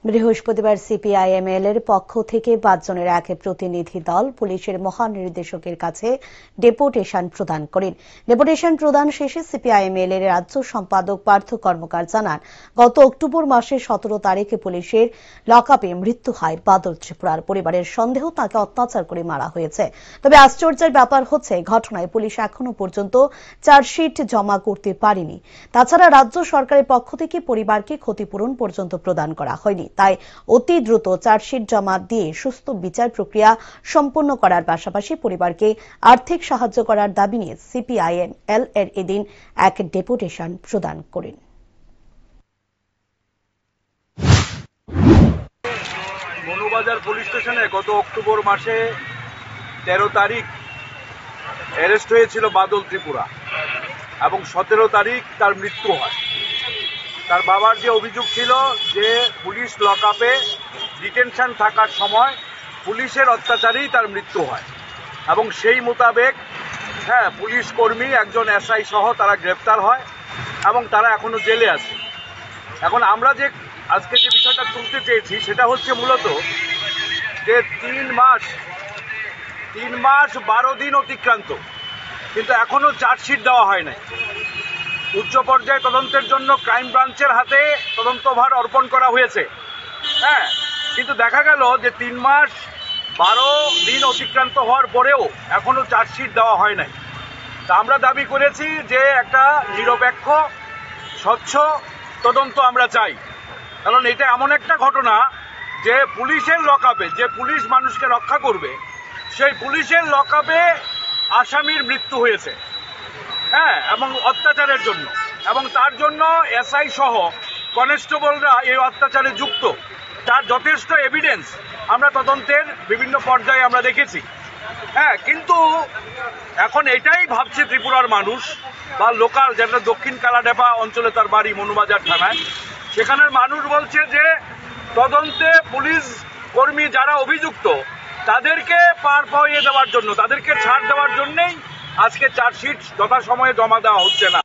বৃহস্পতিবার সিপিআইএমএল এর পক্ষ থেকে 5 জনের এক প্রতিনিধি দল পুলিশের মহানির্দেশকের কাছে ডেপুটেশন প্রদান করেন। ডেপুটেশন প্রদান শেষে সিপিআইএমএল এর রাজ্য সম্পাদক পার্থ কর্মকার জানান, গত অক্টোবর মাসের 17 তারিখে পুলিশের লকআপে মৃত্যু হয় বাদল ত্রিপুরার। পরিবারের সন্দেহ তাকে অত্যাচার করে মারা হয়েছে। তবে আশ্চর্যের ব্যাপার হচ্ছে, ঘটনায় পুলিশ এখনো পর্যন্ত চার্জশিট জমা করতে পারেনি। তাছাড়া রাজ্য সরকারের পক্ষ থেকে পরিবারকে ক্ষতিপূরণ পর্যন্ত প্রদান করা হয়নি। তাই অতি দ্রুত চার্জশিট জমা দিয়ে সুষ্ঠু বিচার প্রক্রিয়া সম্পন্ন করার পাশাপাশি পরিবারকে আর্থিক সাহায্য করার দাবি নিয়ে সিপিআইএমএল এর এদিন এক ডেপুটেশন প্রদান করেন। মনুবাজার পুলিশ স্টেশনে গত অক্টোবর মাসে 13 তারিখ অ্যারেস্ট হয়েছিল বাদল ত্রিপুরা এবং 17 তারিখ তার মৃত্যু হয়। তার বাবার যে অভিযোগ ছিল যে পুলিশ লকআপে ডিটেনশন থাকার সময় পুলিশের অত্যাচারেই তার মৃত্যু হয় এবং সেই মোতাবেক পুলিশ কর্মী একজন এসআই সহ তারা গ্রেপ্তার হয় এবং তারা এখনো জেলে আছে। এখন আমরা যে আজকে যে বিষয়টা তুলতে চেয়েছি সেটা হচ্ছে মূলত যে 3 মাস 12 দিন অতিক্রান্ত, কিন্তু এখনো চার্জশিট দেওয়া হয় নাই। উচ্চ পর্যায়ে তদন্তের জন্য ক্রাইম ব্রাঞ্চের হাতে তদন্তভার অর্পণ করা হয়েছে, কিন্তু দেখা গেল যে 3 মাস 12 দিন অতিক্রান্ত হওয়ার পরেও এখনো চার্জশিট দেওয়া হয় নাই। তা আমরা দাবি করেছি যে একটা নিরপেক্ষ স্বচ্ছ তদন্ত আমরা চাই, কারণ এটা এমন একটা ঘটনা যে পুলিশের লকআপে, যে পুলিশ মানুষকে রক্ষা করবে সেই পুলিশের লকআপে আসামির মৃত্যু হয়েছে এবং অত্যাচারের জন্য, এবং তার জন্য এসআই সহ কনস্টেবলরা এই অত্যাচারে যুক্ত। তার যথেষ্ট এভিডেন্স আমরা তদন্তের বিভিন্ন পর্যায়ে আমরা দেখেছি। কিন্তু এখন এটাই ভাবছে ত্রিপুরার মানুষ বা লোকাল, যেটা দক্ষিণ কালাডেপা অঞ্চলে তার বাড়ি, মনুবাজার থানায়, সেখানের মানুষ বলছে যে তদন্তে পুলিশ কর্মী যারা অভিযুক্ত তাদেরকে পার পাইয়ে দেওয়ার জন্য, তাদেরকে ছাড় দেওয়ার জন্যই আজকে চার্জশিট যথাসময়ে জমা দেওয়া হচ্ছে না।